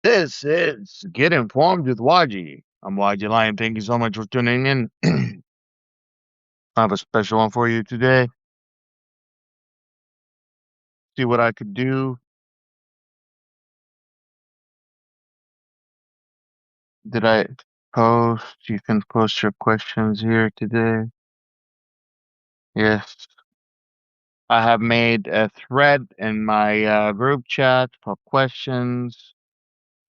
This is Get Informed with Wajeeh. I'm Wajeeh Lion. Thank you so much for tuning in. I have a special one for you today. See what I could do. Did I post? You can post your questions here today. Yes. I have made a thread in my group chat for questions.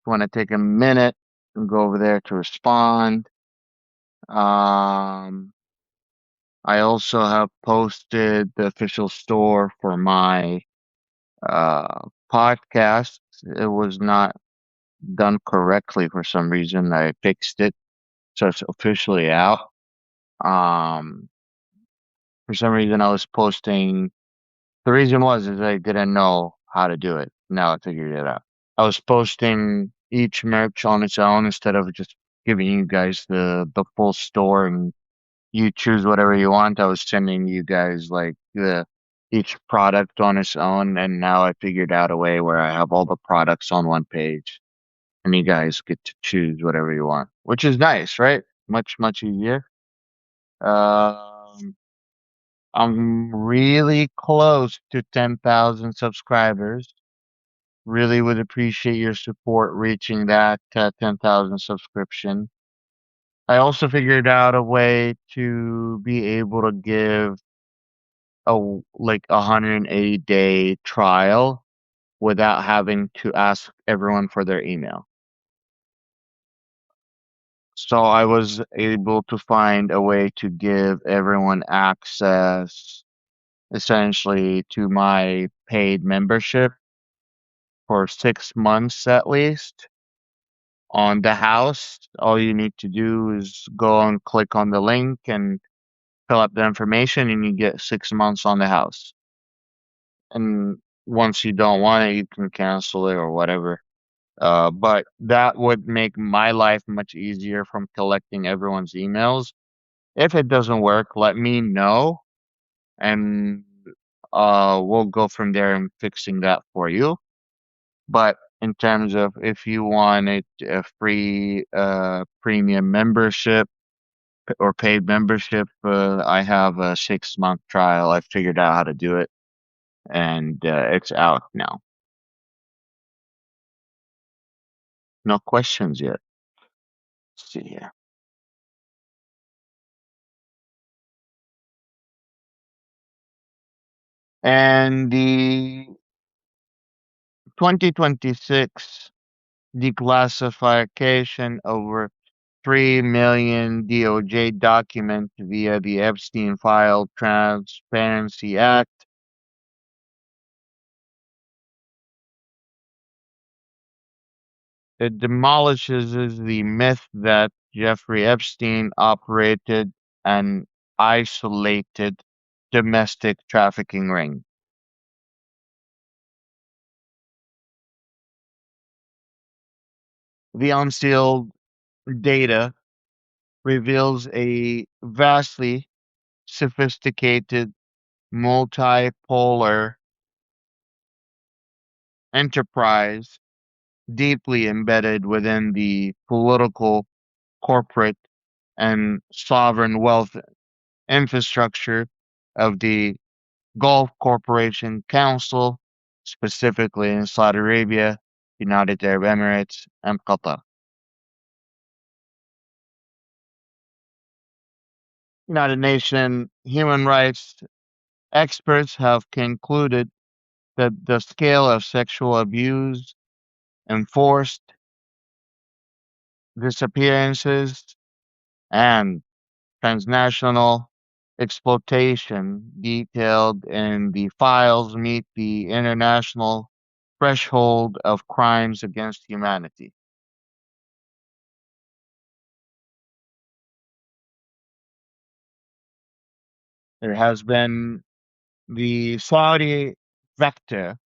If you want to take a minute and go over there to respond. Um, I also have posted the official store for my podcast. It was not done correctly for some reason. I fixed it, so it's officially out. Um, for some reason, I was posting. The reason was is I didn't know how to do it. Now I figured it out. I was posting each merch on its own instead of just giving you guys the full store and you choose whatever you want. I was sending you guys like the each product on its own, and now I figured out a way where I have all the products on one page, and you guys get to choose whatever you want, which is nice, right? Much easier. Um, I'm really close to 10,000 subscribers. Really would appreciate your support reaching that 10,000 subscription. I also figured out a way to be able to give like 180-day trial without having to ask everyone for their email. So I was able to find a way to give everyone access essentially to my paid membership for 6 months at least on the house. All you need to do is go and click on the link and fill up the information and you get 6 months on the house. And once you don't want it, you can cancel it or whatever. But that would make my life much easier from collecting everyone's emails. If it doesn't work, let me know and we'll go from there and fixing that for you. But in terms of if you wanted a free premium membership or paid membership, I have a 6 month trial. I figured out how to do it and it's out now. No questions yet. Let's see here. And the 2026 declassification over 3 million DOJ documents via the Epstein File Transparency Act. It demolishes the myth that Jeffrey Epstein operated an isolated domestic trafficking ring. The unsealed data reveals a vastly sophisticated multipolar enterprise deeply embedded within the political, corporate, and sovereign wealth infrastructure of the Gulf Corporation Council, specifically in Saudi Arabia, United Arab Emirates, and Qatar. United Nations human rights experts have concluded that the scale of sexual abuse, enforced disappearances, and transnational exploitation detailed in the files meet the international threshold of crimes against humanity. There has been the Saudi vector,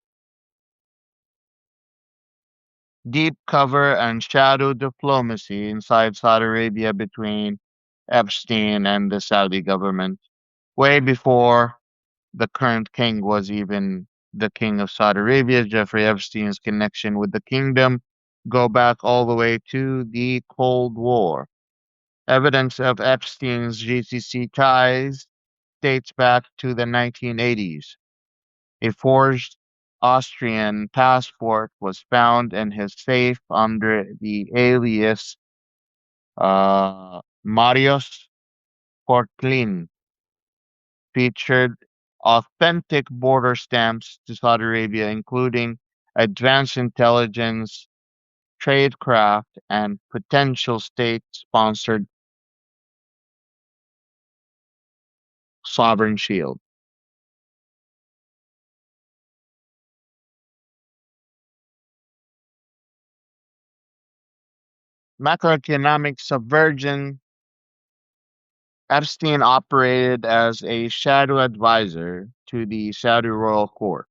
deep cover and shadow diplomacy inside Saudi Arabia between Epstein and the Saudi government, way before the current king was even the king of Saudi Arabia. Jeffrey Epstein's connection with the kingdom go back all the way to the Cold War. Evidence of Epstein's GCC ties dates back to the 1980s. A forged Austrian passport was found in his safe under the alias Marius Portlin, featured authentic border stamps to Saudi Arabia, including advanced intelligence, tradecraft, and potential state-sponsored sovereign shield. Macroeconomic subversion. Epstein operated as a shadow advisor to the Saudi royal court.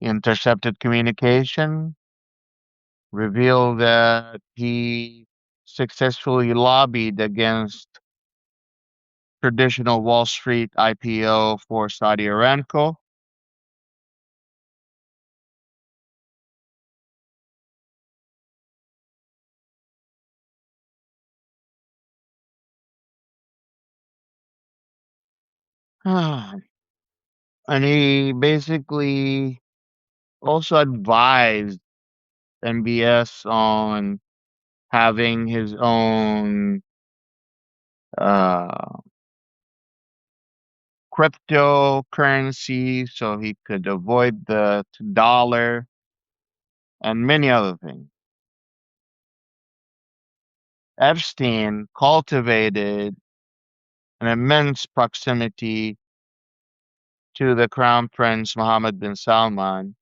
Intercepted communication revealed that he successfully lobbied against traditional Wall Street IPO for Saudi Aramco. And he basically also advised MBS on having his own uh, cryptocurrency so he could avoid the dollar and many other things. Epstein cultivated an immense proximity to the Crown Prince Mohammed bin Salman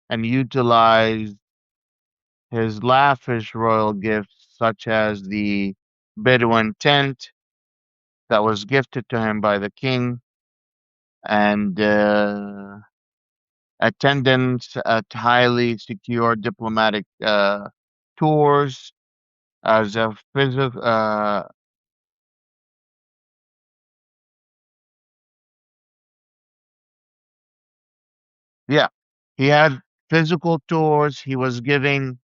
and utilized his lavish royal gifts, such as the Bedouin tent that was gifted to him by the king, and attendance at highly secure diplomatic tours as a physical. Yeah, he had physical tours. He was given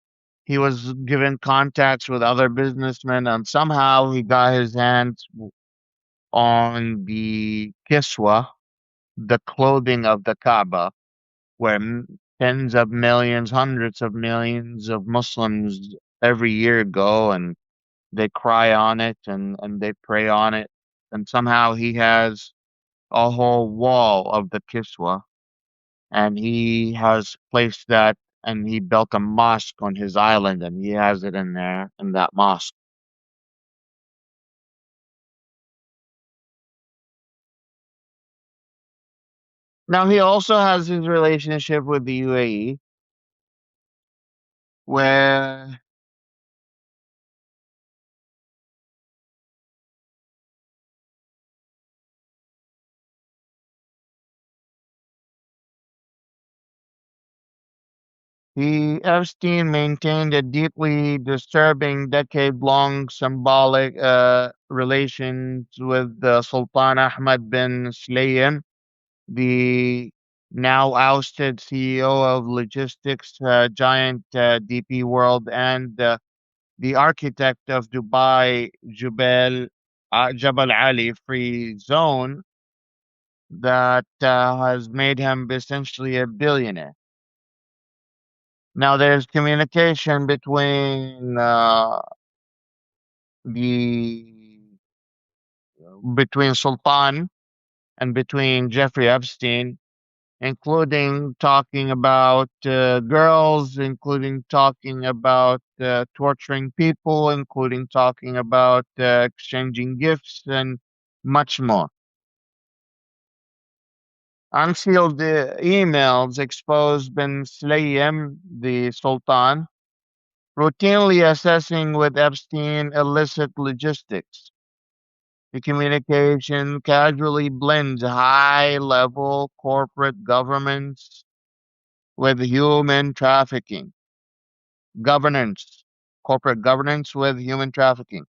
contacts with other businessmen, and somehow he got his hands on the kiswa, the clothing of the Kaaba, where tens of millions, hundreds of millions of Muslims every year go and they cry on it and they pray on it. And somehow he has a whole wall of the kiswa and he has placed that and he built a mosque on his island and he has it in there in that mosque. Now he also has his relationship with the UAE where Epstein maintained a deeply disturbing decade-long symbolic relations with Sultan Ahmed bin Sulaim, the now ousted CEO of logistics giant DP World and the architect of Dubai Jabal Ali Free Zone that has made him essentially a billionaire. Now there's communication the between Sultan and between Jeffrey Epstein, including talking about girls, including talking about torturing people, including talking about exchanging gifts and much more. Unsealed emails exposed bin Slayem, the Sultan, routinely assessing with Epstein illicit logistics. The communication casually blends high level corporate governance with human trafficking, governance, corporate governance with human trafficking,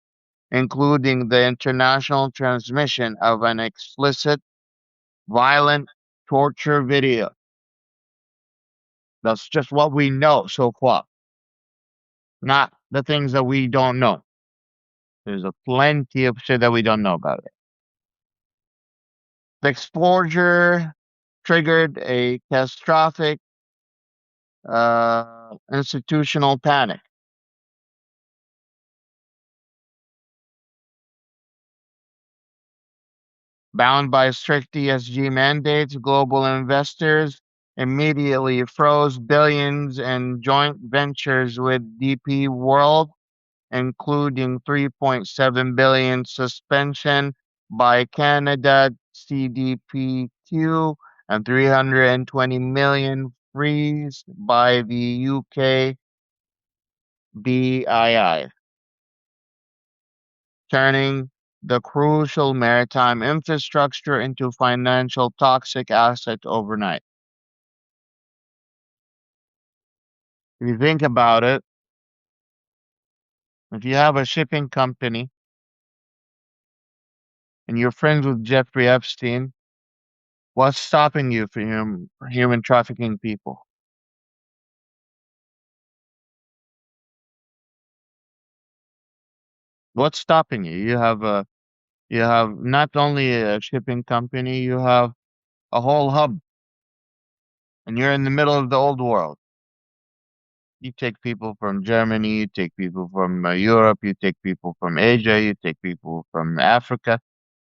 including the international transmission of an explicit, violent torture video. That's just what we know so far, not the things that we don't know. There's a plenty of shit that we don't know about it. The exposure triggered a catastrophic institutional panic. Bound by strict ESG mandates, global investors immediately froze billions in joint ventures with DP World, including 3.7 billion suspension by Canada CDPQ and 320 million freeze by the UK BII, turning the crucial maritime infrastructure into financial toxic asset overnight. If you think about it, if you have a shipping company and you're friends with Jeffrey Epstein, what's stopping you from human trafficking people? What's stopping you? You have not only a shipping company, you have a whole hub, and you're in the middle of the old world. You take people from Germany, you take people from Europe, you take people from Asia, you take people from Africa,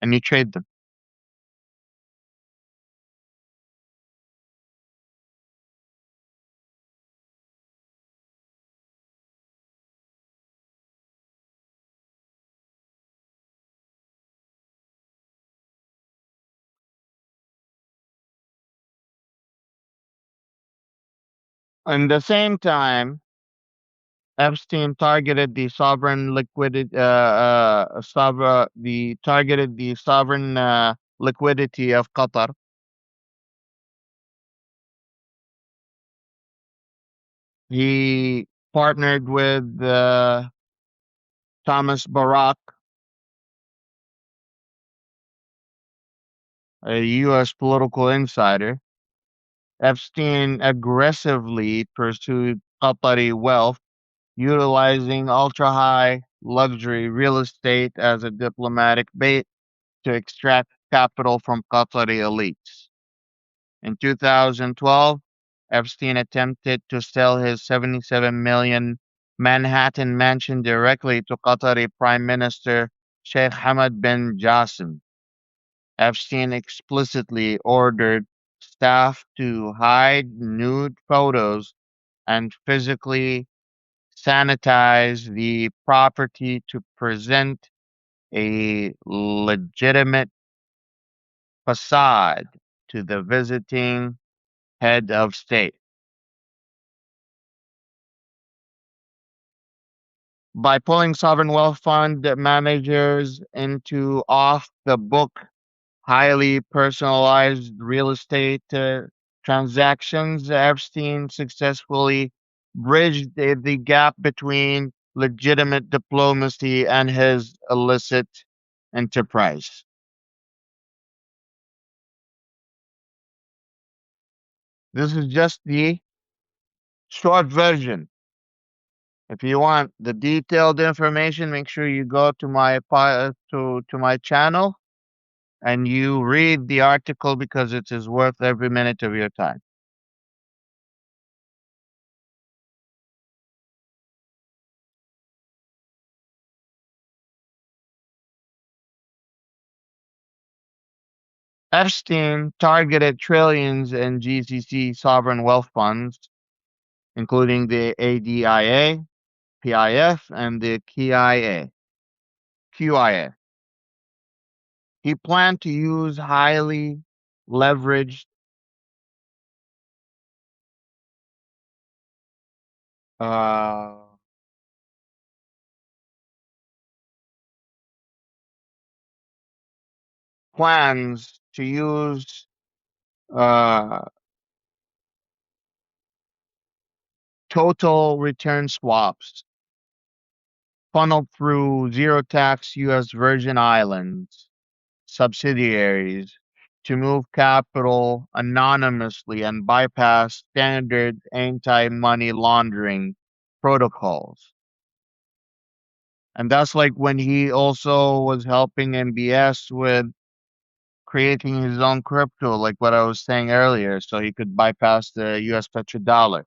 and you trade them. At the same time, Epstein targeted the sovereign liquidity, the targeted the sovereign liquidity of Qatar. He partnered with Thomas Barak, a U.S. political insider. Epstein aggressively pursued Qatari wealth, utilizing ultra high luxury real estate as a diplomatic bait to extract capital from Qatari elites. In 2012, Epstein attempted to sell his 77 million Manhattan mansion directly to Qatari Prime Minister Sheikh Hamad bin Jassim. Epstein explicitly ordered staff to hide nude photos and physically sanitize the property to present a legitimate facade to the visiting head of state. By pulling sovereign wealth fund managers into off the book, highly personalized real estate transactions, Epstein successfully bridged the gap between legitimate diplomacy and his illicit enterprise. This is just the short version. If you want the detailed information, make sure you go to to my channel and you read the article because it is worth every minute of your time. Epstein targeted trillions in GCC sovereign wealth funds, including the ADIA, PIF, and the QIA. He planned to use highly leveraged uh, plans to use uh, total return swaps funneled through zero tax U.S. Virgin Islands subsidiaries to move capital anonymously and bypass standard anti-money laundering protocols. And that's like when he also was helping MBS with creating his own crypto, like what I was saying earlier, so he could bypass the US petrodollar.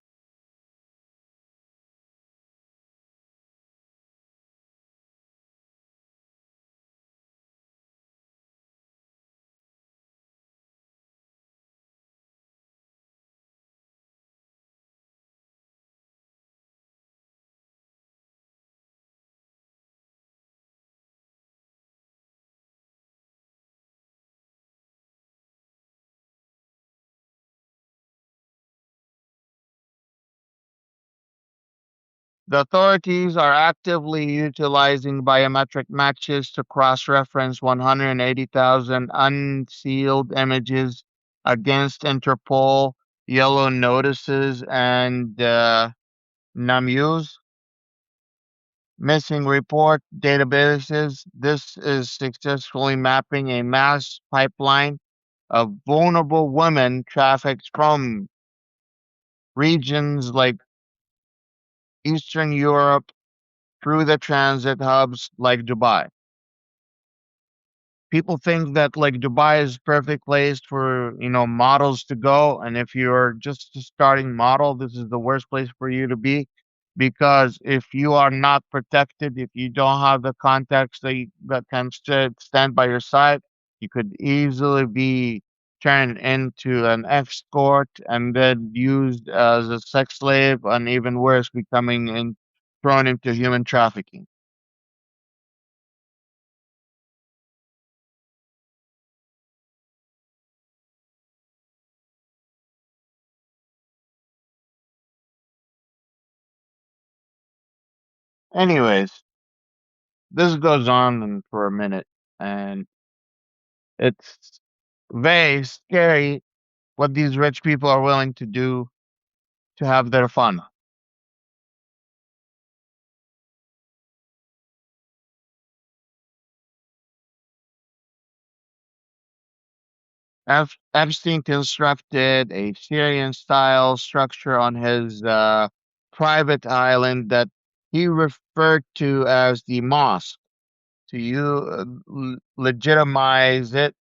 The authorities are actively utilizing biometric matches to cross reference 180,000 unsealed images against Interpol, yellow notices, and NAMUs, missing report databases. This is successfully mapping a mass pipeline of vulnerable women trafficked from regions like Eastern Europe through the transit hubs like Dubai. People think that like Dubai is perfect place for, models to go. And if you're just a starting model, this is the worst place for you to be. Because if you are not protected, if you don't have the contacts that can stand by your side, you could easily be turned into an escort and then used as a sex slave, and even worse, thrown into human trafficking. Anyways, this goes on for a minute, and it's very scary what these rich people are willing to do to have their fun. Epstein constructed a Syrian style structure on his private island that he referred to as the mosque. To legitimize it,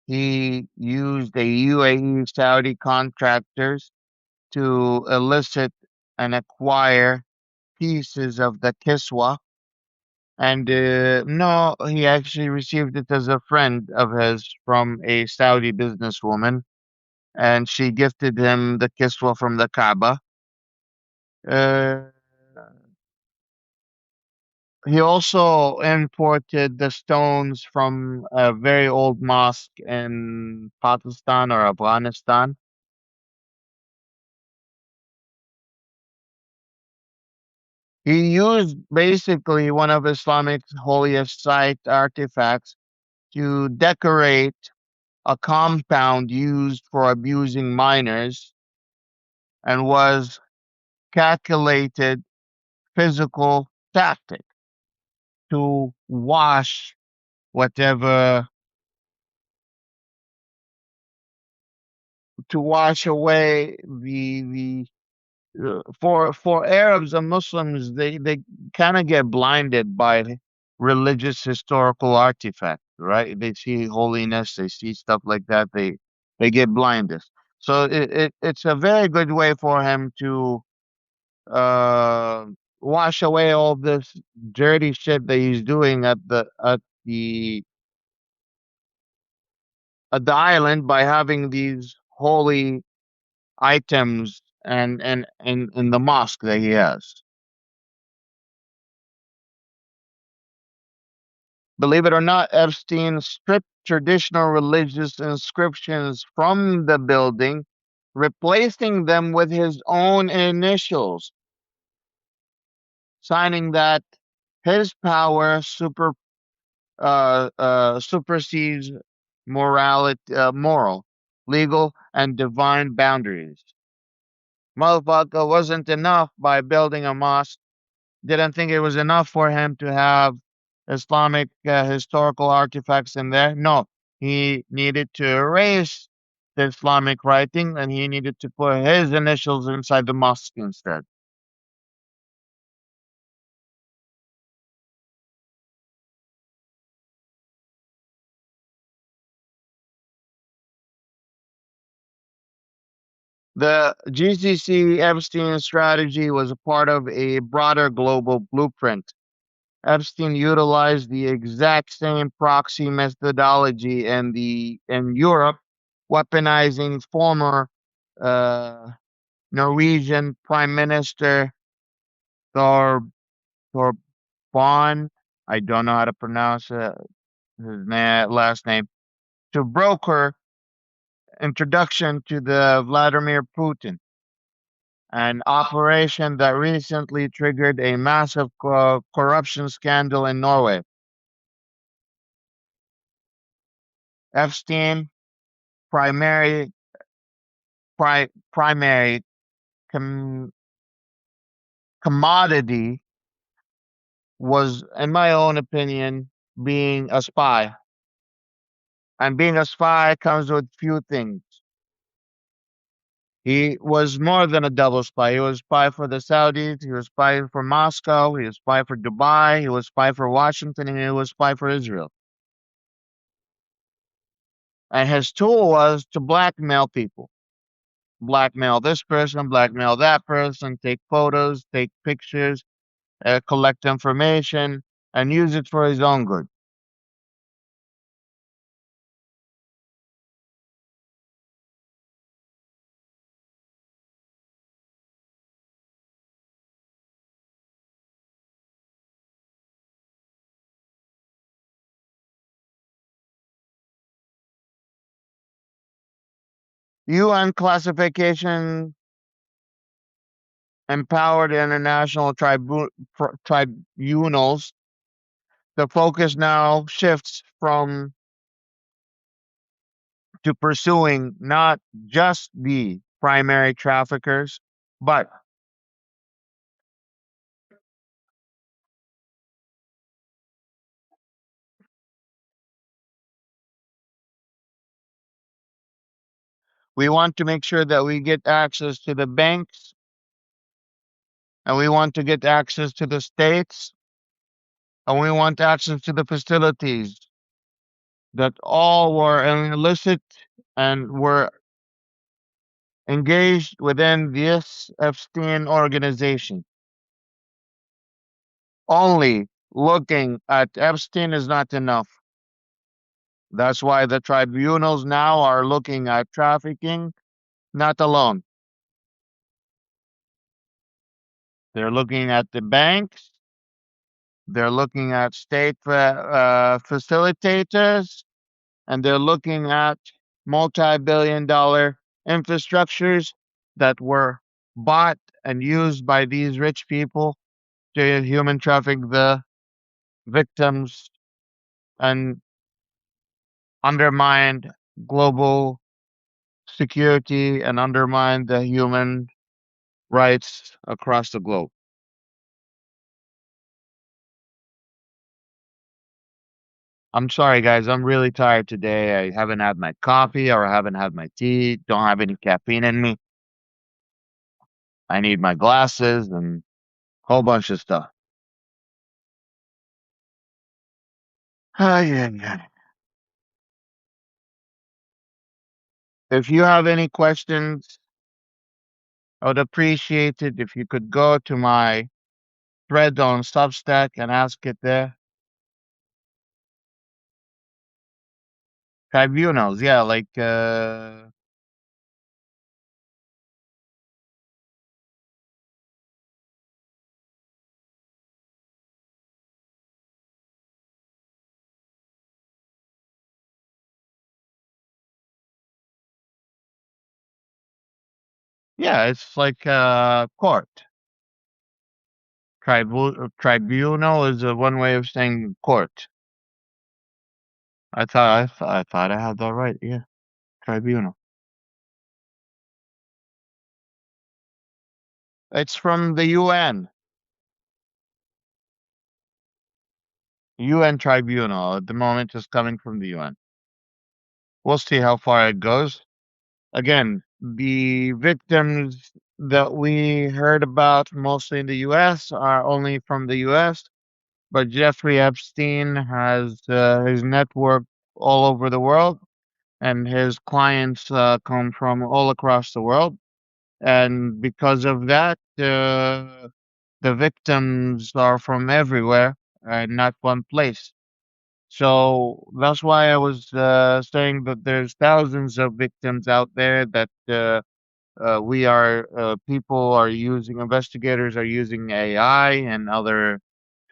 he used a UAE Saudi contractors to elicit and acquire pieces of the Kiswa. And no, he actually received it as a friend of his from a Saudi businesswoman, and she gifted him the Kiswa from the Kaaba. Uh, he also imported the stones from a very old mosque in Pakistan or Afghanistan. He used basically one of Islamic's holiest site artifacts to decorate a compound used for abusing minors, and was calculated physical tactic to wash whatever to wash away for Arabs and Muslims, they kind of get blinded by religious historical artifacts, right? They see holiness, they see stuff like that, they get blinded. So it's a very good way for him to uh wash away all this dirty shit that he's doing the at the island by having these holy items and in the mosque that he has. Believe it or not, Epstein stripped traditional religious inscriptions from the building, replacing them with his own initials, signing that his power supersedes moral, legal, and divine boundaries. Motherfucker wasn't enough by building a mosque. Didn't think it was enough for him to have Islamic historical artifacts in there. No, He needed to erase the Islamic writing and he needed to put his initials inside the mosque instead. The GCC Epstein strategy was a part of a broader global blueprint. Epstein utilized the exact same proxy methodology in Europe, weaponizing former uh, Norwegian Prime Minister Thor Thorbjørn. I don't know how to pronounce last name to broker introduction to the Vladimir Putin, an operation that recently triggered a massive corruption scandal in Norway. Epstein primary primary com- commodity was, in my own opinion, being a spy. And being a spy comes with few things. He was more than a double spy. He was spy for the Saudis, he was spy for Moscow, he was spy for Dubai, he was spy for Washington, and he was spy for Israel. And his tool was to blackmail people. Blackmail this person, blackmail that person, take photos, take pictures, collect information, and use it for his own good. UN classification empowered international tribunals. The focus now shifts from to pursuing not just the primary traffickers, but we want to make sure that we get access to the banks and we want to get access to the states and we want access to the facilities that all were illicit and were engaged within this Epstein organization. Only looking at Epstein is not enough. That's why the tribunals now are looking at trafficking, not alone. They're looking at the banks, they're looking at state facilitators, and they're looking at multi-billion-dollar infrastructures that were bought and used by these rich people to human traffic the victims and undermined global security and undermined the human rights across the globe. I'm sorry, guys. I'm really tired today. I haven't had my coffee or I haven't had my tea. Don't have any caffeine in me. I need my glasses and a whole bunch of stuff. Yeah, yeah. If you have any questions, I would appreciate it if you could go to my thread on Substack and ask it there. Tribunals, yeah, like yeah, it's like court. Tribunal is one way of saying court. I thought I had that right. Yeah, tribunal. It's from the UN. UN tribunal. At the moment, is coming from the UN. We'll see how far it goes. Again, the victims that we heard about mostly in the US are only from the US, but Jeffrey Epstein has his network all over the world, and his clients come from all across the world. And because of that, the victims are from everywhere, not one place. So that's why I was saying that there's thousands of victims out there that people are using, investigators are using AI and other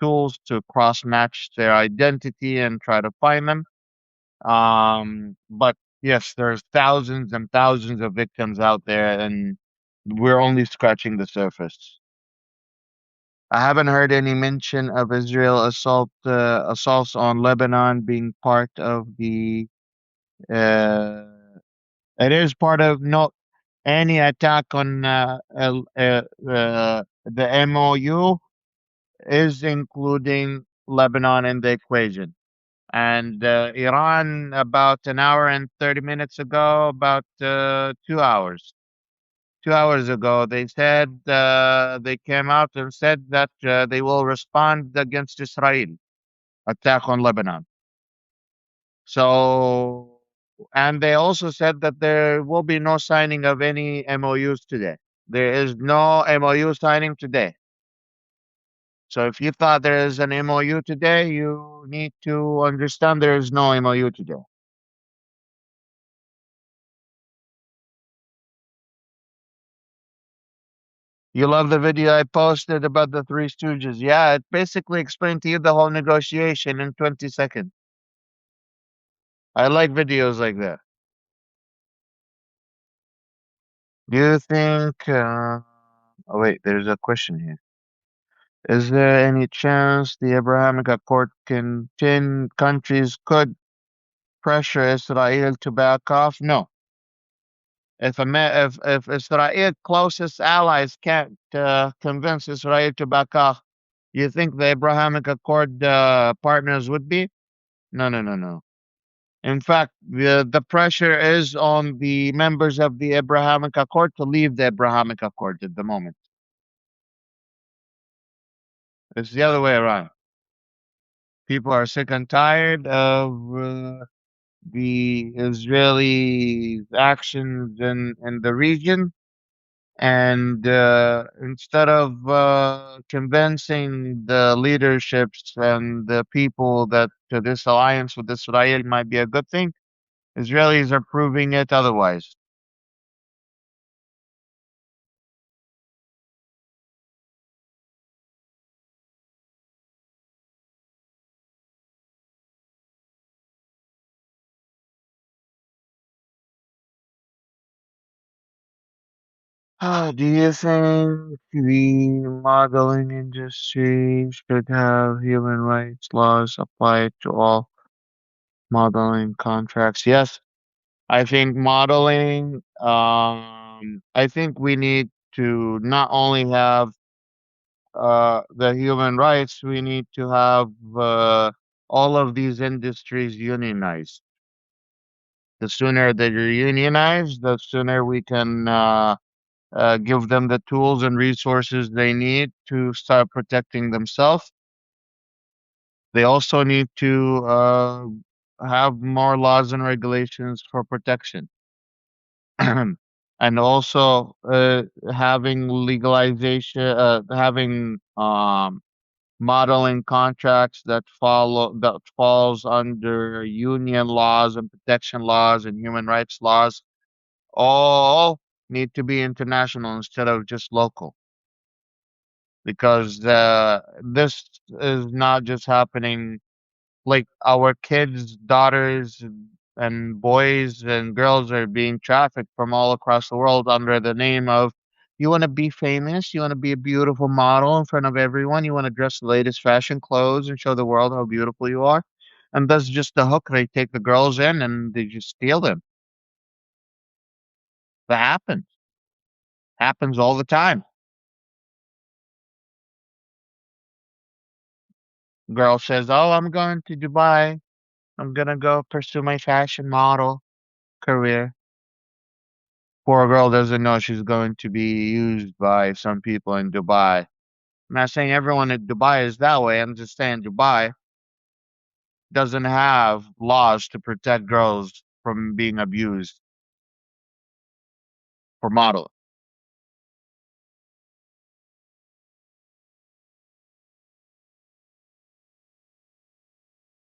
tools to cross match their identity and try to find them. But yes, there's thousands and thousands of victims out there, and we're only scratching the surface. I haven't heard any mention of Israel assaults on Lebanon being part of the. Uh, it is part of no any attack on the MOU is including Lebanon in the equation. And Iran, about an hour and 30 minutes ago, about 2 hours. 2 hours ago, they said they came out and said that they will respond against Israel attack on Lebanon. So, and they also said that there will be no signing of any MOUs today. There is no MOU signing today. So if you thought there is an MOU today, you need to understand there is no MOU today. You love the video I posted about the Three Stooges. Yeah, it basically explained to you the whole negotiation in 20 seconds. I like videos like that. Do you think, oh wait, there's a question here. Is there any chance the Abrahamic Accord can 10 countries could pressure Israel to back off? No. If Israel closest allies can't convince Israel to back off, you think the Abrahamic Accord partners would be? No, no, no, no. In fact, the pressure is on the members of the Abrahamic Accord to leave the Abrahamic Accord at the moment. It's the other way around. People are sick and tired of the Israeli actions in the region. And instead of convincing the leaderships and the people that this alliance with Israel might be a good thing, Israelis are proving it otherwise. Do you think the modeling industry should have human rights laws applied to all modeling contracts? Yes, I think modeling, I think we need to not only have the human rights, we need to have all of these industries unionized. The sooner they're unionized, the sooner we can give them the tools and resources they need to start protecting themselves. They also need to have more laws and regulations for protection. And also having legalization, having modeling contracts that falls under union laws and protection laws and human rights laws all need to be international instead of just local, because this is not just happening. Like our kids, daughters and boys and girls are being trafficked from all across the world under the name of, you want to be famous, you want to be a beautiful model in front of everyone, you want to dress the latest fashion clothes and show the world how beautiful you are. And that's just the hook. They take the girls in and they just steal them. That happens all the time. Girl says, oh, I'm going to Dubai, I'm gonna go pursue my fashion model. career. Poor girl doesn't know she's going to be used by some people in Dubai. I'm not saying everyone in Dubai is that way. I'm just saying Dubai doesn't have laws to protect girls from being abused for model.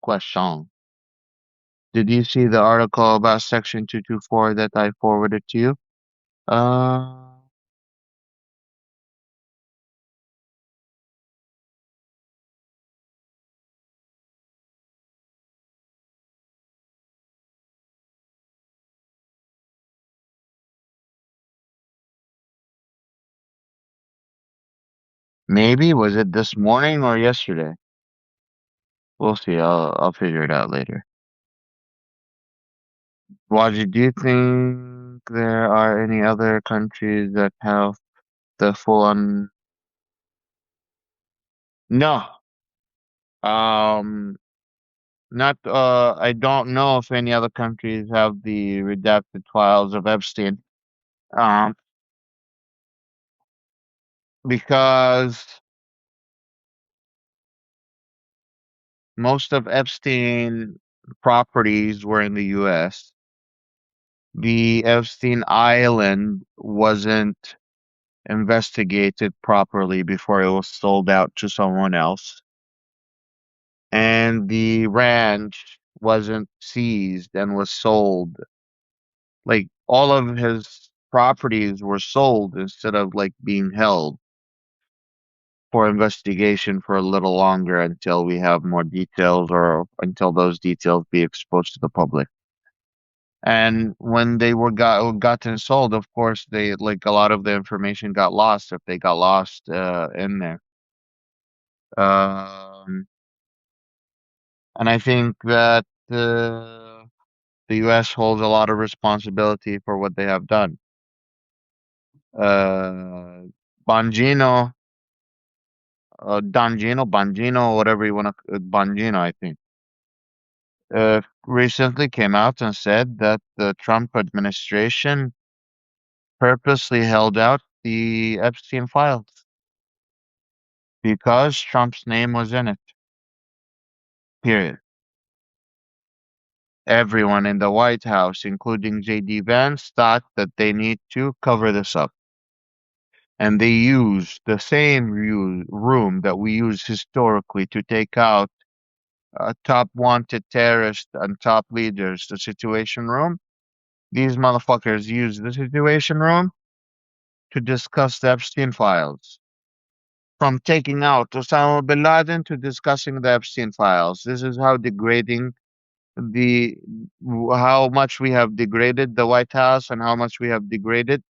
Question. Did you see the article about Section 224 that I forwarded to you? Uh, Maybe. Was it this morning or yesterday? We'll see. I'll figure it out later. Waji, do you think there are any other countries that have the full on? No. Um, Not. I don't know if any other countries have the redacted files of Epstein. Um, because most of Epstein properties were in the U.S. The Epstein Island wasn't investigated properly before it was sold out to someone else. And the ranch wasn't seized and was sold. Like all of his properties were sold instead of like being held for investigation for a little longer until we have more details or until those details be exposed to the public. And when they were gotten sold, of course, they like a lot of the information got lost if they got lost in there. Um, and I think that the U.S. holds a lot of responsibility for what they have done. Uh, Bongino, Bongino, whatever you want to, Bongino, I think, recently came out and said that the Trump administration purposely held out the Epstein files because Trump's name was in it. Period. Everyone in the White House, including J.D. Vance, thought that they need to cover this up. And they used the same room that we use historically to take out top wanted terrorists and top leaders, the Situation Room. These motherfuckers used the Situation Room to discuss the Epstein files. From taking out Osama bin Laden to discussing the Epstein files. This is how degrading the how much we have degraded the White House and how much we have degraded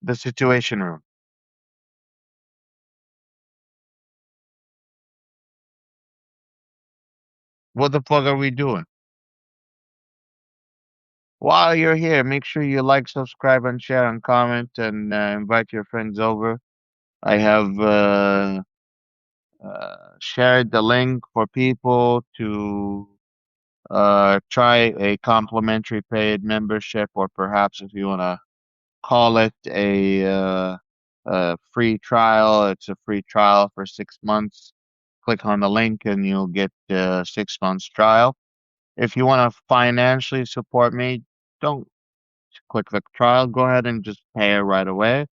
the Situation Room. What the fuck are we doing? While you're here, make sure you like, subscribe, and share and comment and invite your friends over. I have shared the link for people to try a complimentary paid membership, or perhaps if you want to call it a free trial, it's a free trial for 6 months. Click on the link and you'll get 6 months trial. If you want to financially support me, don't click the trial. Go ahead and just pay it right away.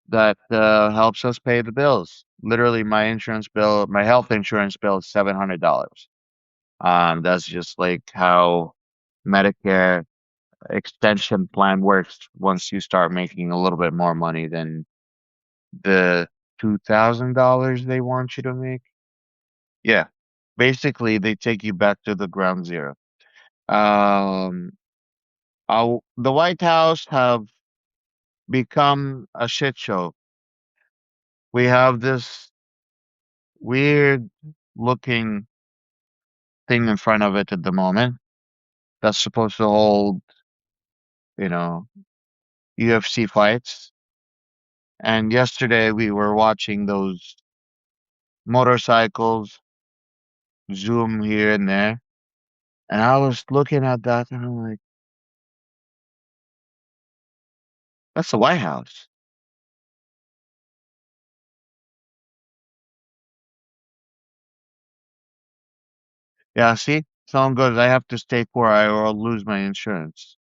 That helps us pay the bills. Literally, my health insurance bill is $700. That's just like how Medicare extension plan works. Once you start making a little bit more money than the $2,000 they want you to make, yeah, basically they take you back to the ground zero. Um, the White House have become a shit show. We have this weird looking thing in front of it at the moment that's supposed to hold, you know, UFC fights. And yesterday we were watching those motorcycles zoom here and there. And I was looking at that and I'm like, That's the White House. Yeah, see? Someone goes, I have to stay poor or I'll lose my insurance.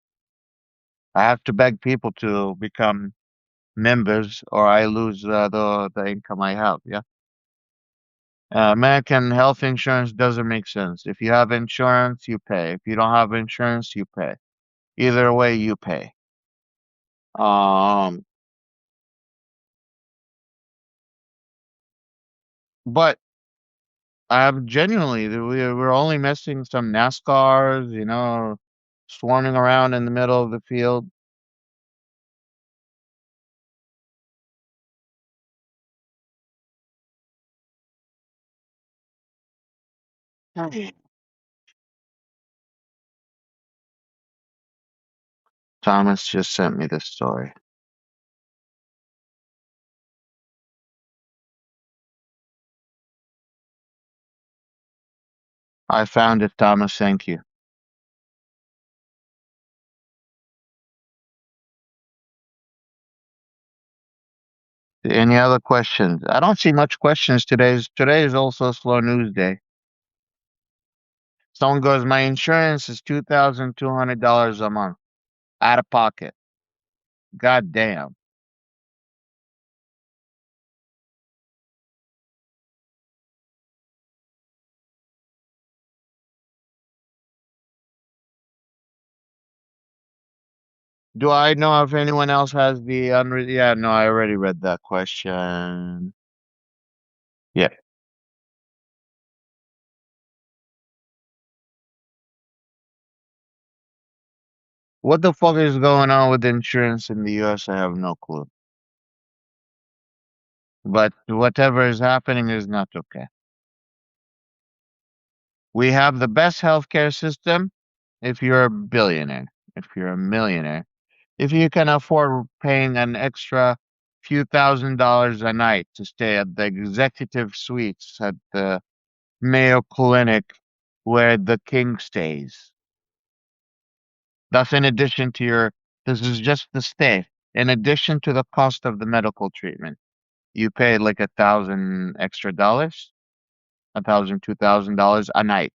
I have to beg people to become members or I lose the income I have. Yeah. American health insurance doesn't make sense. If you have insurance, you pay. If you don't have insurance, you pay. Either way, you pay. Um, but I'm genuinely, we're only missing some NASCARs, swarming around in the middle of the field. Thomas just sent me this story. I found it, Thomas. Thank you. Any other questions? I don't see much questions today. Today is also a slow news day. Someone goes, my insurance is $2,200 a month out of pocket. God damn. Do I know if anyone else has the unread? Yeah, no, I already read that question. Yeah. What the fuck is going on with insurance in the US? I have no clue. But whatever is happening is not okay. We have the best healthcare system if you're a billionaire, if you're a millionaire, if you can afford paying an extra few $1,000s a night to stay at the executive suites at the Mayo Clinic where the king stays. That's in addition to this is just the stay. In addition to the cost of the medical treatment, you pay like 1,000 extra dollars, 1,000, $2,000 a night.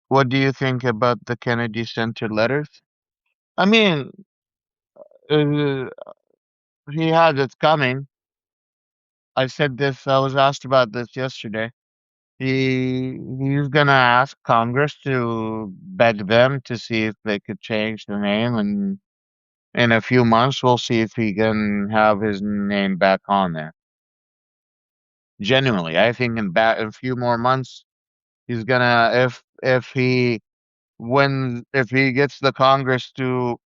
What do you think about the Kennedy Center letters? I mean, uh, he had it coming. I was asked about this yesterday. He's gonna ask Congress to beg them to see if they could change the name, and in a few months we'll see if he can have his name back on there. Genuinely, I think in a few more months he's gonna if he gets the Congress to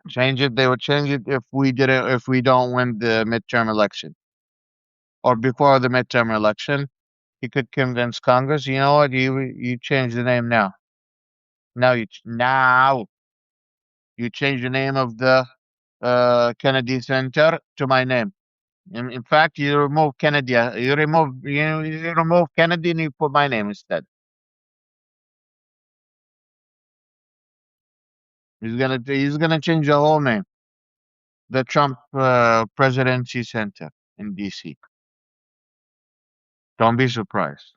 change it, they would change it if we don't win the midterm election or before the midterm election. He could convince Congress, you know what, you change the name now. Now you change the name of the Kennedy Center to my name. In fact, you remove Kennedy. You remove Kennedy and you put my name instead. He's gonna change the whole name. The Trump Presidency Center in DC. Don't be surprised.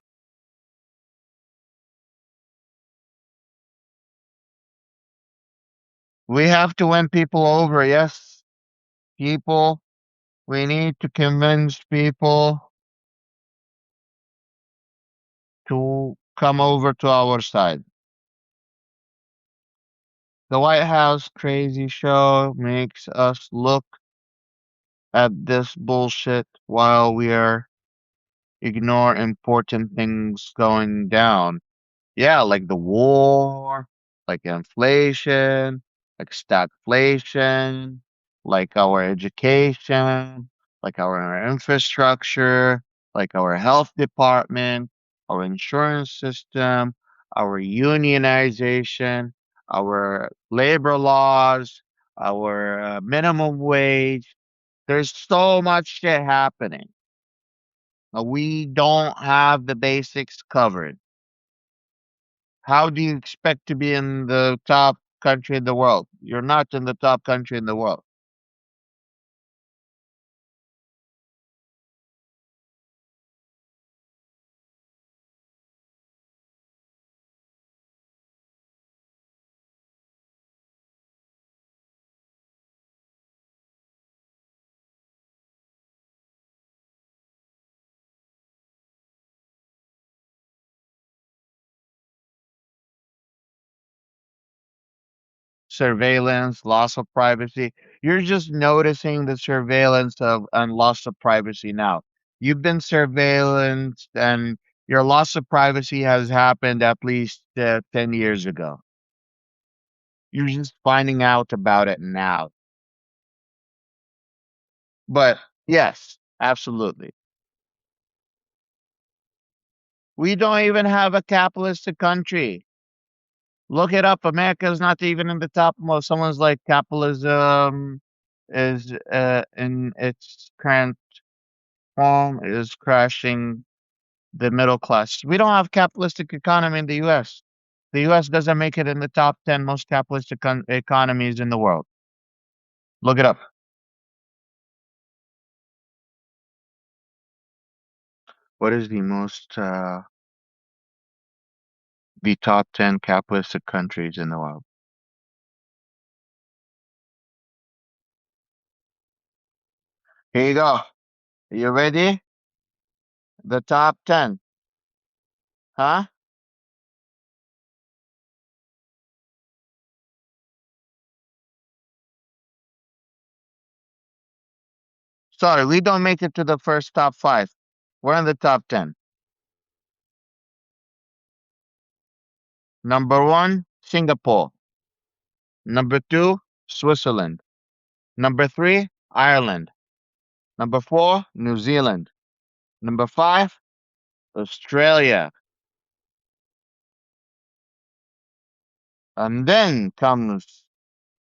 We have to win people over. Yes, people. We need to convince people to come over to our side. The White House crazy show makes us look at this bullshit while we are ignore important things going down. Yeah, like the war, like inflation, like stagflation, like our education, like our infrastructure, like our health department, our insurance system, our unionization, our labor laws, our minimum wage. There's so much shit happening. We don't have the basics covered. How do you expect to be in the top country in the world? You're not in the top country in the world. Surveillance, loss of privacy. You're just noticing the surveillance of and loss of privacy now. You've been surveillanced, and your loss of privacy has happened at least 10 years ago. You're just finding out about it now. But yes, absolutely. We don't even have a capitalistic country. Look it up. America is not even in the top. Well, someone's like capitalism is in its current form is crashing the middle class. We don't have capitalistic economy in the U.S. The U.S. doesn't make it in the top 10 most capitalistic economies in the world. Look it up. What is the top 10 capitalistic countries in the world? Here you go. You ready? The top 10. Huh? Sorry, we don't make it to the first top five. We're in the top 10. Number one, Singapore. Number two, Switzerland. Number three, Ireland. Number four, New Zealand. Number five, Australia. And then comes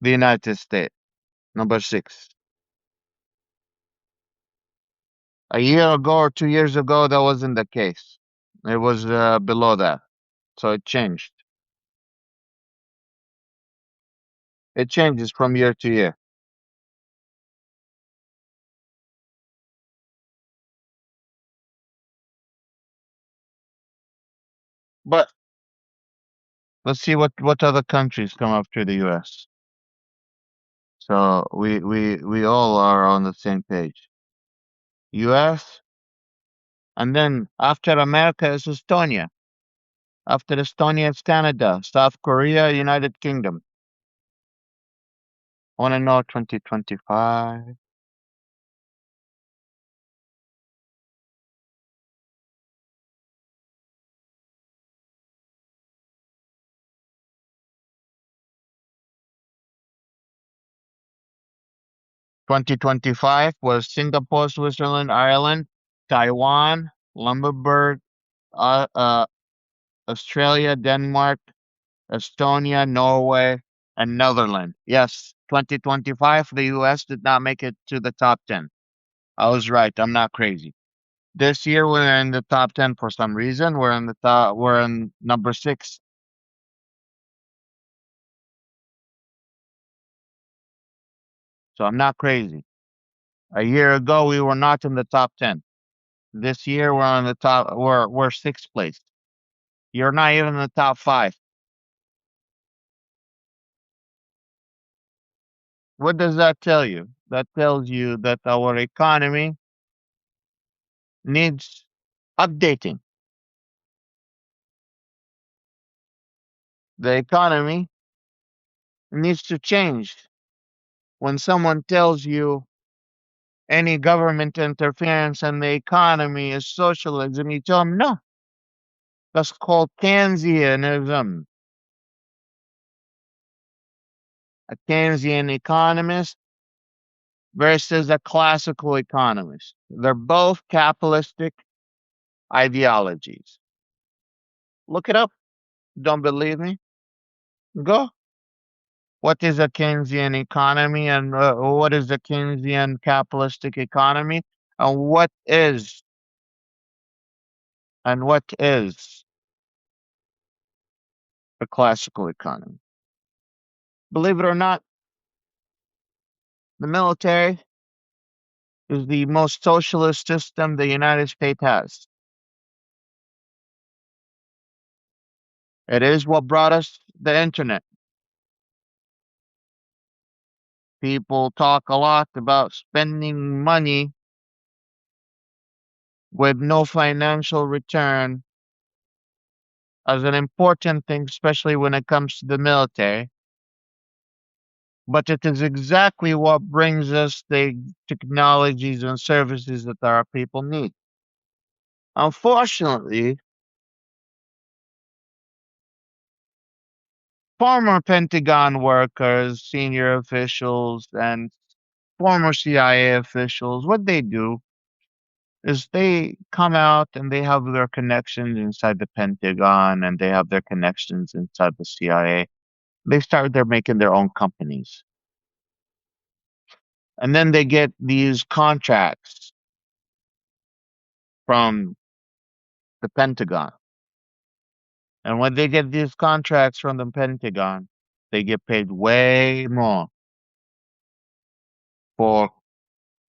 the United States. Number six. A year ago or 2 years ago, that wasn't the case. It was below that. So it changed. It changes from year to year. But let's see what other countries come after the US. So we all are on the same page. US, and then after America is Estonia. After Estonia, it's Canada, South Korea, United Kingdom. Want to know 2025? 2025 was Singapore, Switzerland, Ireland, Taiwan, Luxembourg, uh, uh, Australia, Denmark, Estonia, Norway, and Netherlands. Yes, 2025, the US did not make it to the top 10. I was right. I'm not crazy. This year we're in the top 10 for some reason. We're in number 6. So I'm not crazy. A year ago we were not in the top 10. This year we're on the top we're 6th place. You're not even in the top 5. What does that tell you? That tells you that our economy needs updating. The economy needs to change. When someone tells you any government interference in the economy is socialism, you tell them no, that's called Keynesianism. A Keynesian economist versus a classical economist. They're both capitalistic ideologies. Look it up. Don't believe me? Go. What is a Keynesian economy, and what is a Keynesian capitalistic economy? And what is And what is a classical economy? Believe it or not, the military is the most socialist system the United States has. It is what brought us the internet. People talk a lot about spending money with no financial return as an important thing, especially when it comes to the military. But it is exactly what brings us the technologies and services that our people need. Unfortunately, former Pentagon workers, senior officials, and former CIA officials, what they do is they come out and they have their connections inside the Pentagon and they have their connections inside the CIA. They start they're making their own companies. And then they get these contracts from the Pentagon. And when they get these contracts from the Pentagon, they get paid way more for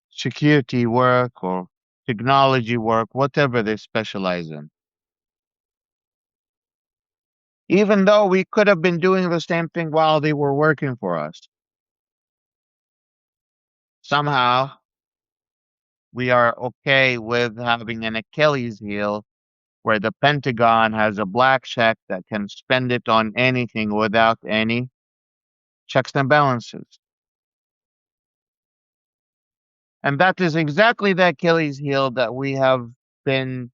security work or technology work, whatever they specialize in. Even though we could have been doing the same thing while they were working for us. Somehow, we are okay with having an Achilles heel where the Pentagon has a black check that can spend it on anything without any checks and balances. And that is exactly the Achilles heel been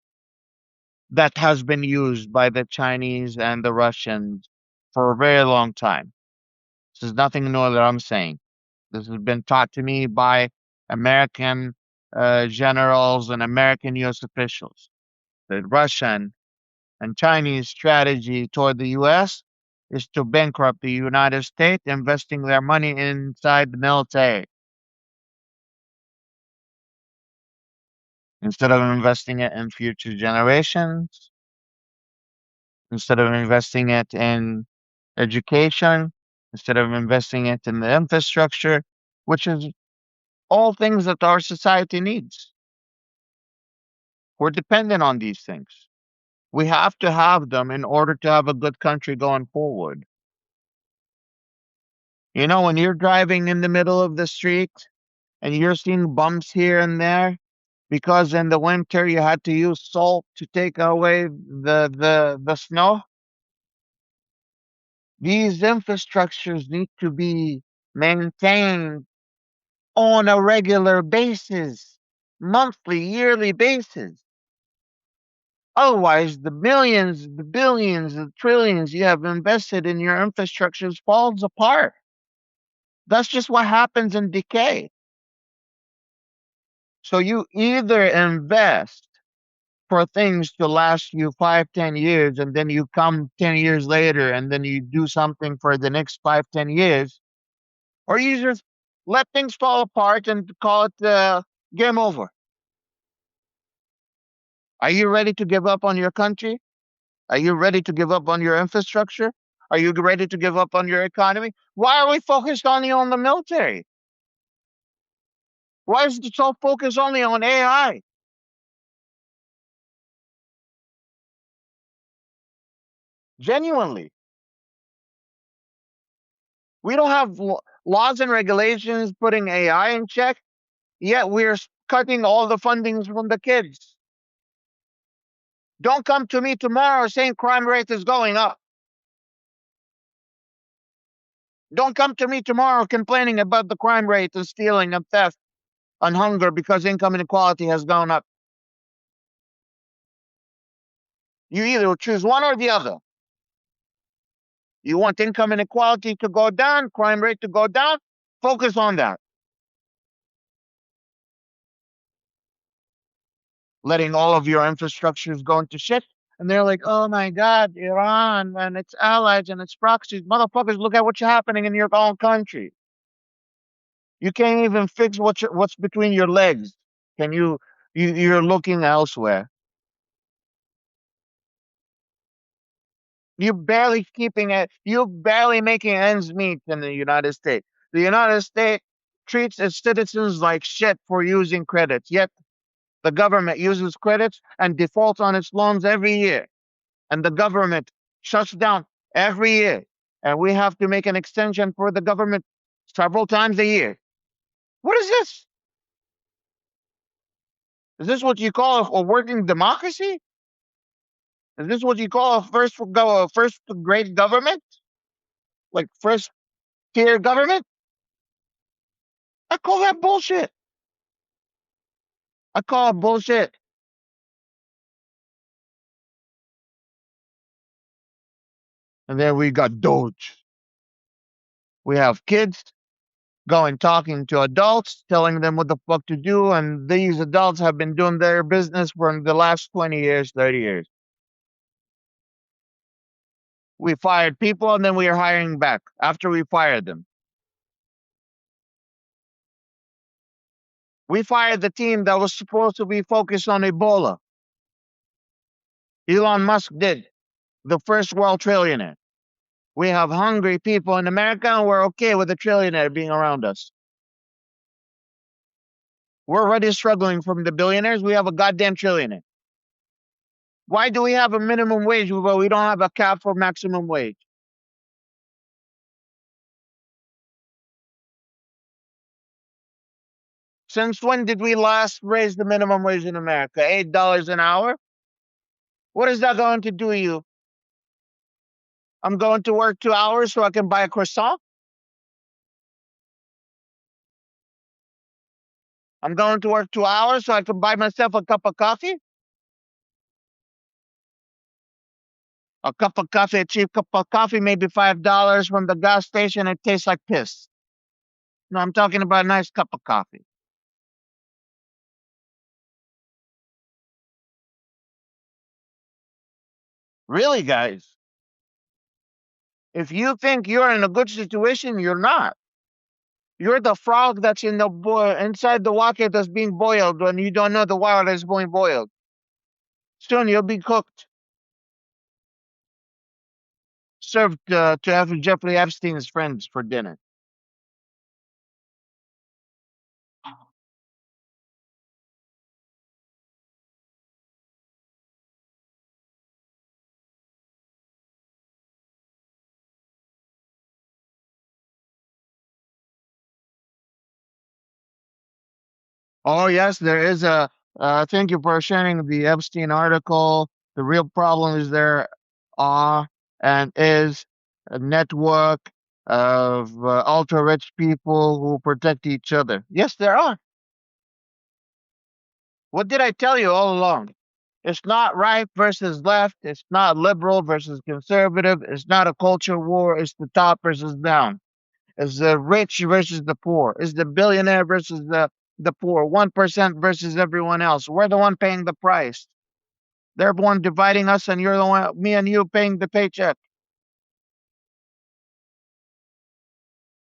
that has been used by the Chinese and the Russians for a very long time. This is nothing new that I'm saying. This has been taught to me by American generals and American U.S. officials. The Russian and Chinese strategy toward the U.S. is to bankrupt the United States, investing their money inside the military instead of investing it in future generations, instead of investing it in education, instead of investing it in the infrastructure, which is all things that our society needs. We're dependent on these things. We have to have them in order to have a good country going forward. You know, when you're driving in the middle of the street and you're seeing bumps here and there, because in the winter you had to use salt to take away the snow. These infrastructures need to be maintained on a regular basis, monthly, yearly basis. Otherwise, the millions, the billions, the trillions you have invested in your infrastructures falls apart. That's just what happens in decay. So you either invest for things to last you 5, 10 years, and then you come 10 years later and then you do something for the next 5, 10 years, or you just let things fall apart and call it game over. Are you ready to give up on your country? Are you ready to give up on your infrastructure? Are you ready to give up on your economy? Why are we focused only on the military? Why is it so focused only on AI? Genuinely, we don't have laws and regulations putting AI in check, yet we're cutting all the fundings from the kids. Don't come to me tomorrow saying crime rate is going up. Don't come to me tomorrow complaining about the crime rate and stealing and theft and hunger because income inequality has gone up. You either choose one or the other. You want income inequality to go down, crime rate to go down, focus on that. Letting all of your infrastructures go into shit. And they're like, oh my God, Iran and its allies and its proxies. Motherfuckers, look at what's happening in your own country. You can't even fix what's between your legs. Can you're looking elsewhere. You barely keeping it. You barely making ends meet in the United States. The United States treats its citizens like shit for using credits. Yet the government uses credits and defaults on its loans every year. And the government shuts down every year. And we have to make an extension for the government several times a year. What is this? Is this what you call a working democracy? Is this what you call a first grade government? Like first tier government? I call that bullshit. I call it bullshit. And then we got Doge. We have kids going talking to adults, telling them what the fuck to do, and these adults have been doing their business for the last 20 years, 30 years. We fired people and then we are hiring back after we fired them. We fired the team that was supposed to be focused on Ebola. Elon Musk did, the first world trillionaire. We have hungry people in America and we're okay with a trillionaire being around us. We're already struggling from the billionaires. We have a goddamn trillionaire. Why do we have a minimum wage but we don't have a cap for maximum wage? Since when did we last raise the minimum wage in America? $8 an hour? What is that going to do you? I'm going to work 2 hours so I can buy a croissant? I'm going to work 2 hours so I can buy myself a cup of coffee? A cup of coffee, a cheap cup of coffee, maybe $5 from the gas station. It tastes like piss. No, I'm talking about a nice cup of coffee. Really, guys? If you think you're in a good situation, you're not. You're the frog that's in the inside the water that's being boiled when you don't know the water is being boiled. Soon you'll be cooked, served to have Jeffrey Epstein's friends for dinner. Oh yes, there is a. Thank you for sharing the Epstein article. The real problem is there are and is a network of ultra rich people who protect each other. Yes, there are. What did I tell you all along? It's not right versus left. It's not liberal versus conservative. It's not a culture war. It's the top versus down. It's the rich versus the poor. It's the billionaire versus the poor. 1% versus everyone else. We're the one paying the price. They're the one dividing us, and you're the one, me and you, paying the paycheck.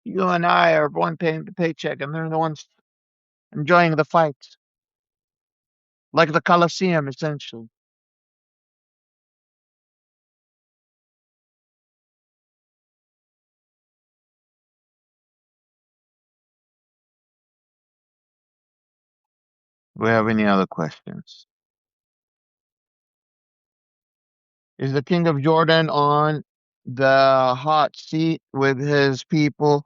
You and I are one paying the paycheck, and they're the ones enjoying the fights, like the Colosseum, essentially. Do we have any other questions? Is the King of Jordan on the hot seat with his people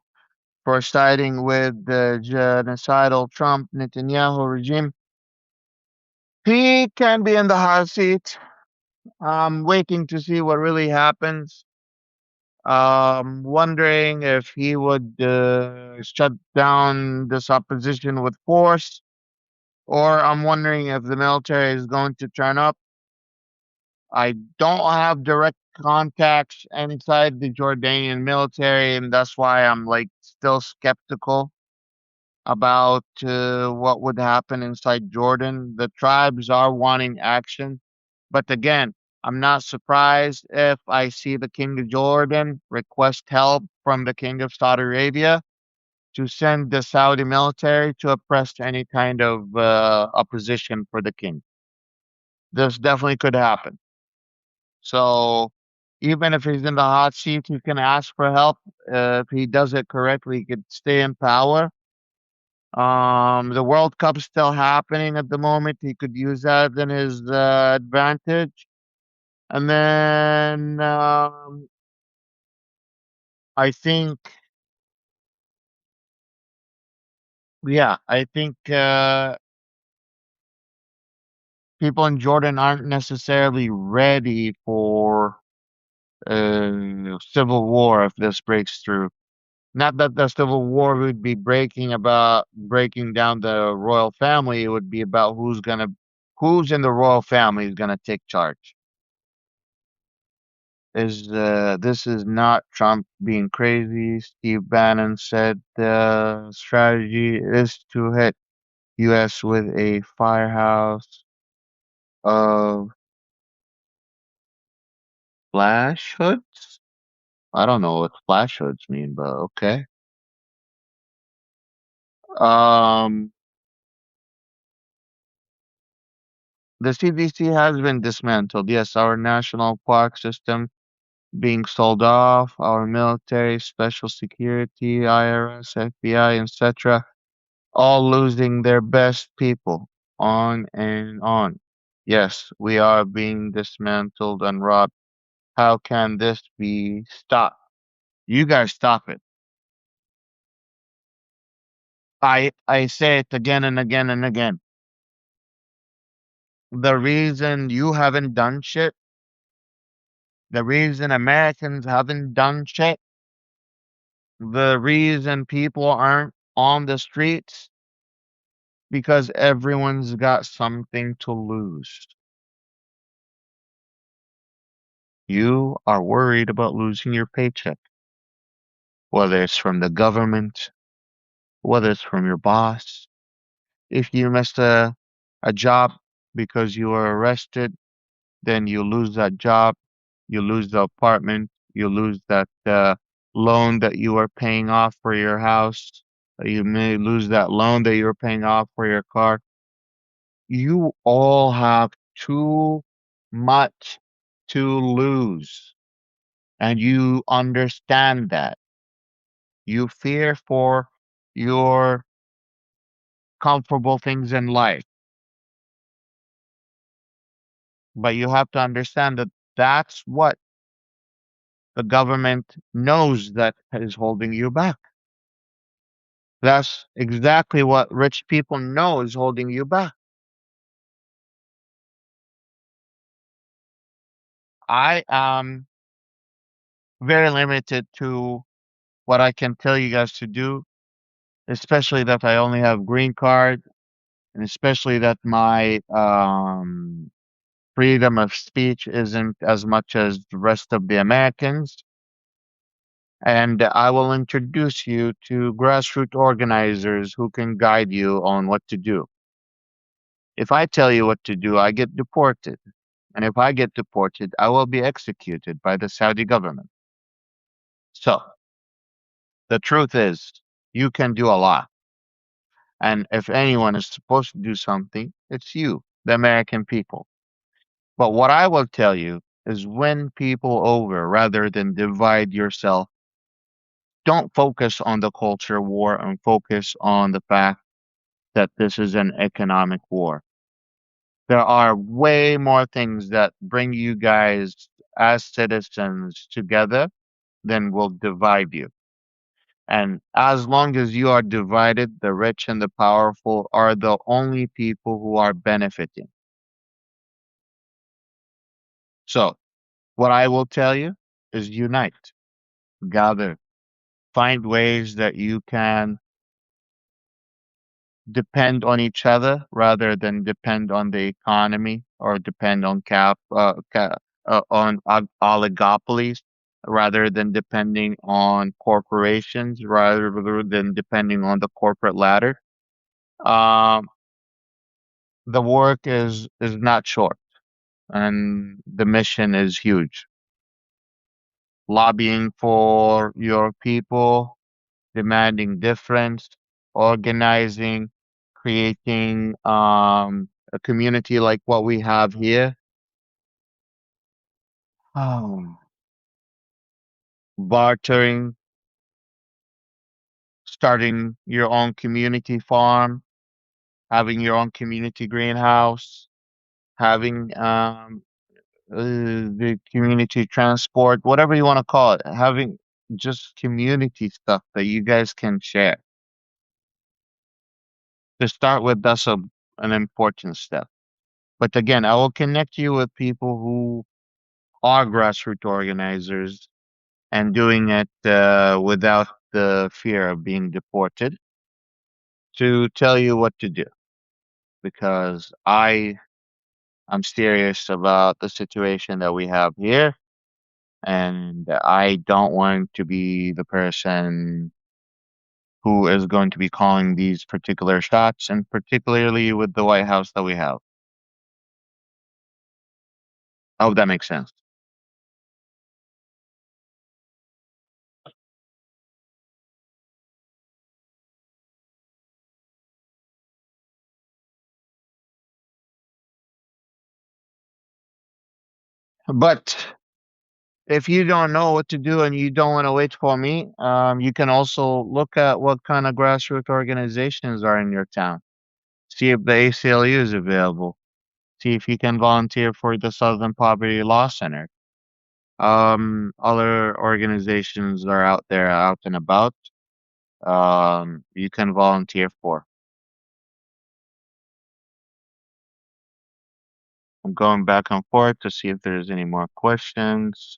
for siding with the genocidal Trump Netanyahu regime? He can be in the hot seat. I'm waiting to see what really happens. Wondering if he would shut down this opposition with force, or I'm wondering if the military is going to turn up. I don't have direct contacts inside the Jordanian military, and that's why I'm like still skeptical about what would happen inside Jordan. The tribes are wanting action, but again, I'm not surprised if I see the King of Jordan request help from the King of Saudi Arabia to send the Saudi military to oppress any kind of opposition for the king. This definitely could happen. So Even if he's in the hot seat, he can ask for help. If he does it correctly, he could stay in power. The World Cup's still happening at the moment. He could use that in his advantage. And then I think, yeah, I think people in Jordan aren't necessarily ready for civil war if this breaks through. Not that the civil war would be breaking down the royal family. It would be about who's in the royal family is gonna take charge. Is This is not Trump being crazy. Steve Bannon said the strategy is to hit U.S. with a firehouse of flash hoods. I don't know what flash hoods mean, but okay. Um, the CDC has been dismantled. Yes, our national park system being sold off, our military, special security, IRS, FBI, etc., all losing their best people, on and on. Yes, we are being dismantled and robbed. How can this be stopped? You guys stop it. I say it again and again and again. The reason you haven't done shit, the reason Americans haven't done shit, the reason people aren't on the streets, because everyone's got something to lose. You are worried about losing your paycheck, whether it's from the government, whether it's from your boss. If you missed a job because you were arrested, then you lose that job, you lose the apartment, you lose that loan that you were paying off for your house. You may lose that loan that you were paying off for your car. You all have too much to lose, and you understand that. You fear for your comfortable things in life, but you have to understand that that's what the government knows that is holding you back. That's exactly what rich people know is holding you back. I am very limited to what I can tell you guys to do, especially that I only have green card, and especially that my freedom of speech isn't as much as the rest of the Americans. And I will introduce you to grassroots organizers who can guide you on what to do. If I tell you what to do, I get deported. And if I get deported, I will be executed by the Saudi government. So the truth is, you can do a lot. And if anyone is supposed to do something, it's you, the American people. But what I will tell you is win people over rather than divide yourself. Don't focus on the culture war and focus on the fact that this is an economic war. There are way more things that bring you guys as citizens together than will divide you. And as long as you are divided, the rich and the powerful are the only people who are benefiting. So, what I will tell you is unite, gather, find ways that you can depend on each other rather than depend on the economy or depend on oligopolies rather than depending on corporations rather than depending on the corporate ladder. Um, the work is not short and the mission is huge. Lobbying for your people, demanding difference, organizing, creating a community like what we have here. bartering, starting your own community farm, having your own community greenhouse, having the community transport, whatever you want to call it, having just community stuff that you guys can share. To start with, that's an important step. But again, I will connect you with people who are grassroots organizers and doing it without the fear of being deported to tell you what to do because I'm serious about the situation that we have here and I don't want to be the person who is going to be calling these particular shots and particularly with the White House that we have. I hope that makes sense. But if you don't know what to do and you don't want to wait for me, you can also look at what kind of grassroots organizations are in your town. See if the ACLU is available. See if you can volunteer for the Southern Poverty Law Center. Other organizations are out there, out and about. You can volunteer for. I'm going back and forth to see if there's any more questions.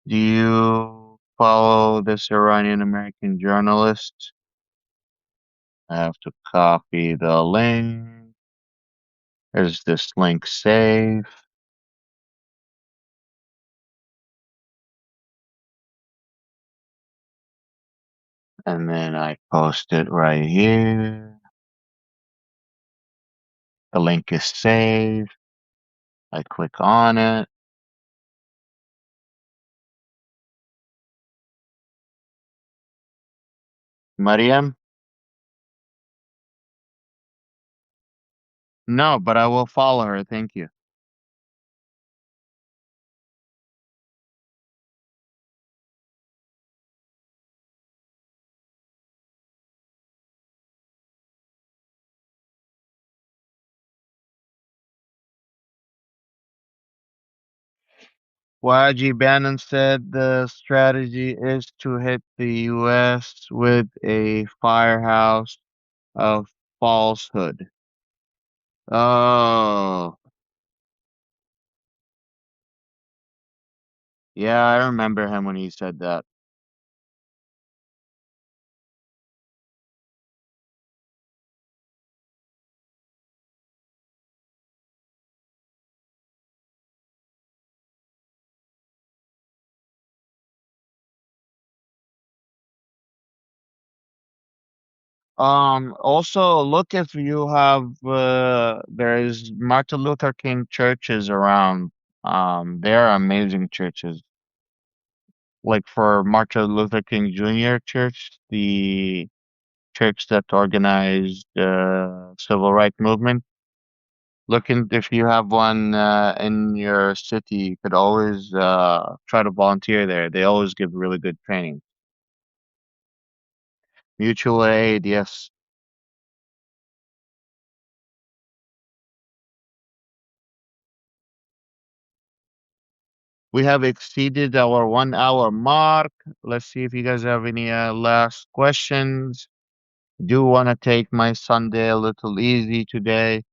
Do you follow this Iranian American journalist? I have to copy the link. Is this link safe? And then I post it right here. The link is saved. I click on it. Mariam? No, but I will follow her. Thank you. YG Bannon said the strategy is to hit the US with a firehouse of falsehood. Oh, yeah, I remember him when he said that. Also look if you have there's Martin Luther King churches around. They are amazing churches. Like for Martin Luther King Jr. Church, the church that organized the civil rights movement. Looking if you have one in your city, you could always try to volunteer there. They always give really good training. Mutual aid, yes. We have exceeded our 1 hour mark. Let's see if you guys have any last questions. Do want to take my Sunday a little easy today.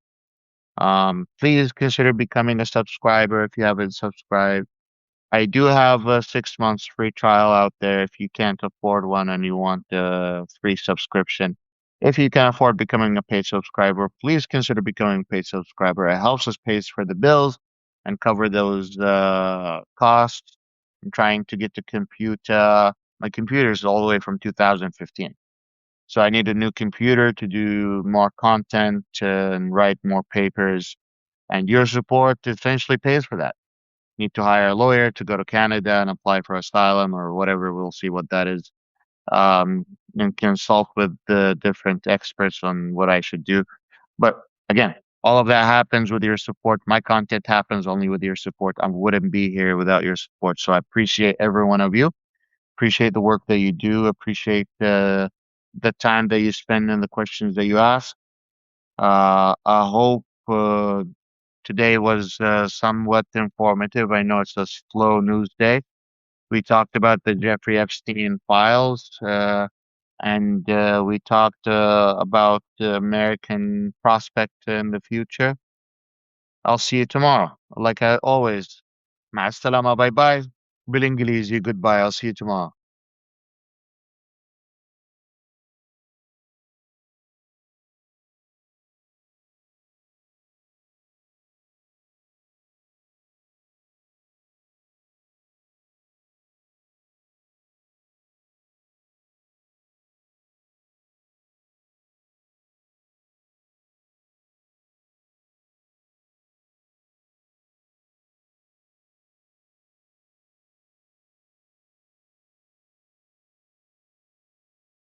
Please consider becoming a subscriber if you haven't subscribed. I do have a 6 months free trial out there if you can't afford one and you want the free subscription. If you can afford becoming a paid subscriber, please consider becoming a paid subscriber. It helps us pay for the bills and cover those costs. I'm trying to get the computer. My computer is all the way from 2015. So I need a new computer to do more content and write more papers. And your support essentially pays for that. Need to hire a lawyer to go to Canada and apply for asylum or whatever. We'll see what that is. And consult with the different experts on what I should do. But again, all of that happens with your support. My content happens only with your support. I wouldn't be here without your support. So I appreciate every one of you. appreciate the work that you do. Appreciate the time that you spend and the questions that you ask. I hope today was somewhat informative. I know it's a slow news day. We talked about the Jeffrey Epstein files, and we talked about the American prospect in the future. I'll see you tomorrow. Like I always. مع السلامة. Bye bye. بالإنجليزي goodbye. I'll see you tomorrow.